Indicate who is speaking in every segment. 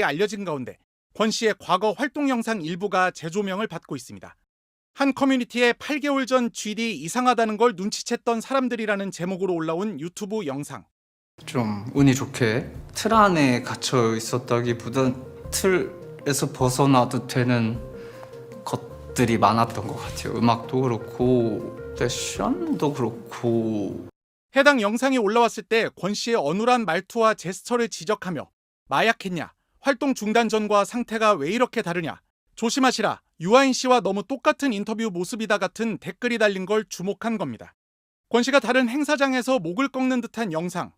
Speaker 1: 알려진 가운데 권 씨의 과거 활동 영상 일부가 재조명을 받고 있습니다. 한 커뮤니티에 8개월 전 GD 이상하다는 걸 눈치챘던 사람들이라는 제목으로 올라온 유튜브 영상.
Speaker 2: 좀 운이 좋게 틀 안에 갇혀 있었다기보단 틀에서 벗어나도 되는 것들이 많았던 것 같아요. 음악도 그렇고 패션도 그렇고.
Speaker 1: 해당 영상이 올라왔을 때 권 씨의 어눌한 말투와 제스처를 지적하며 마약했냐, 활동 중단 전과 상태가 왜 이렇게 다르냐, 조심하시라, 유아인 씨와 너무 똑같은 인터뷰 모습이다 같은 댓글이 달린 걸 주목한 겁니다. 권 씨가 다른 행사장에서 목을 꺾는 듯한 영상,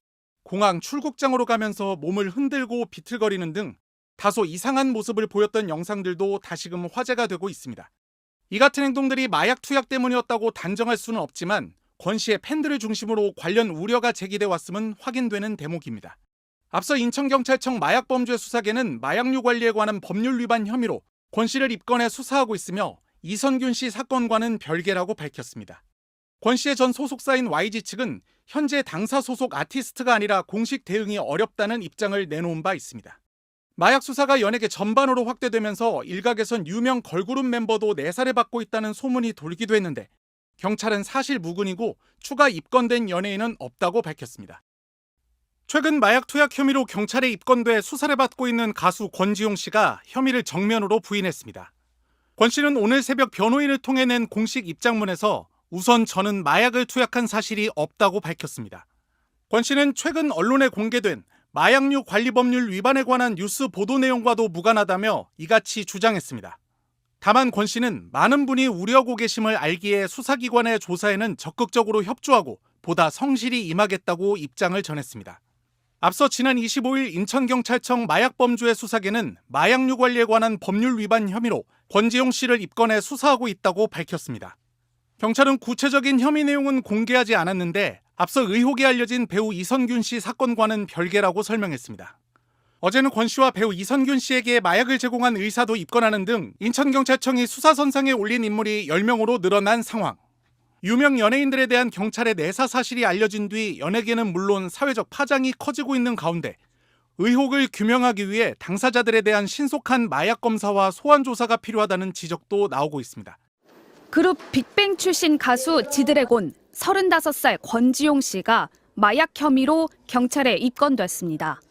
Speaker 1: 공항 출국장으로 가면서 몸을 흔들고 비틀거리는 등 다소 이상한 모습을 보였던 영상들도 다시금 화제가 되고 있습니다. 이 같은 행동들이 마약 투약 때문이었다고 단정할 수는 없지만 권 씨의 팬들을 중심으로 관련 우려가 제기돼 왔음은 확인되는 대목입니다. 앞서 인천경찰청 마약범죄 수사계는 마약류 관리에 관한 법률 위반 혐의로 권 씨를 입건해 수사하고 있으며 이선균 씨 사건과는 별개라고 밝혔습니다. 권 씨의 전 소속사인 YG 측은 현재 당사 소속 아티스트가 아니라 공식 대응이 어렵다는 입장을 내놓은 바 있습니다. 마약 수사가 연예계 전반으로 확대되면서 일각에선 유명 걸그룹 멤버도 내사를 받고 있다는 소문이 돌기도 했는데 경찰은 사실 무근이고 추가 입건된 연예인은 없다고 밝혔습니다. 최근 마약 투약 혐의로 경찰에 입건돼 수사를 받고 있는 가수 권지용 씨가 혐의를 정면으로 부인했습니다. 권 씨는 오늘 새벽 변호인을 통해 낸 공식 입장문에서 우선 저는 마약을 투약한 사실이 없다고 밝혔습니다. 권 씨는 최근 언론에 공개된 마약류 관리법률 위반에 관한 뉴스 보도 내용과도 무관하다며 이같이 주장했습니다. 다만 권 씨는 많은 분이 우려하고 계심을 알기에 수사기관의 조사에는 적극적으로 협조하고 보다 성실히 임하겠다고 입장을 전했습니다. 앞서 지난 25일 인천경찰청 마약범죄 수사계는 마약류 관리에 관한 법률 위반 혐의로 권지용 씨를 입건해 수사하고 있다고 밝혔습니다. 경찰은 구체적인 혐의 내용은 공개하지 않았는데 앞서 의혹이 알려진 배우 이선균 씨 사건과는 별개라고 설명했습니다. 어제는 권 씨와 배우 이선균 씨에게 마약을 제공한 의사도 입건하는 등 인천경찰청이 수사선상에 올린 인물이 10명으로 늘어난 상황. 유명 연예인들에 대한 경찰의 내사 사실이 알려진 뒤 연예계는 물론 사회적 파장이 커지고 있는 가운데 의혹을 규명하기 위해 당사자들에 대한 신속한 마약 검사와 소환 조사가 필요하다는 지적도 나오고 있습니다.
Speaker 3: 그룹 빅뱅 출신 가수 지드래곤 35살 권지용 씨가 마약 혐의로 경찰에 입건됐습니다.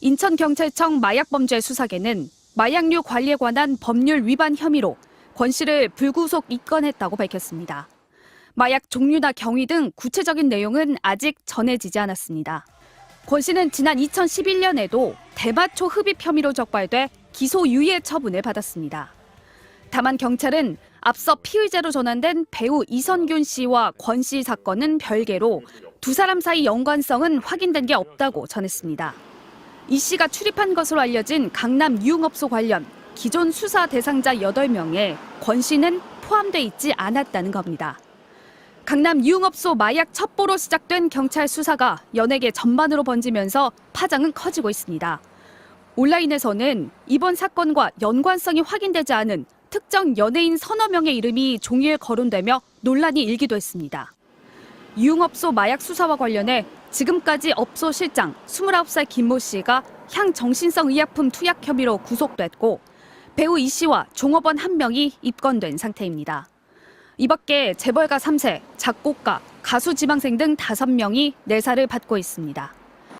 Speaker 3: 인천경찰청 마약범죄 수사계는 마약류 관리에 관한 법률 위반 혐의로 권 씨를 불구속 입건했다고 밝혔습니다. 마약 종류나 경위 등 구체적인 내용은 아직 전해지지 않았습니다. 권 씨는 지난 2011년에도 대마초 흡입 혐의로 적발돼 기소유예 처분을 받았습니다. 다만 경찰은 앞서 피의자로 전환된 배우 이선균 씨와 권 씨 사건은 별개로 두 사람 사이 연관성은 확인된 게 없다고 전했습니다. 이 씨가 출입한 것으로 알려진 강남 유흥업소 관련 기존 수사 대상자 8명에 권 씨는 포함돼 있지 않았다는 겁니다. 강남 유흥업소 마약 첩보로 시작된 경찰 수사가 연예계 전반으로 번지면서 파장은 커지고 있습니다. 온라인에서는 이번 사건과 연관성이 확인되지 않은 특정 연예인 서너 명의 이름이 종이에 거론되며 논란이 일기도 했습니다. 유흥업소 마약 수사와 관련해 지금까지 업소 실장 29살 김모 씨가 향정신성 의약품 투약 혐의로 구속됐고 배우 이 씨와 종업원 1명이 입건된 상태입니다. 이 밖에 재벌가 3세, 작곡가, 가수 지망생 등 5명이 내사를 받고 있습니다.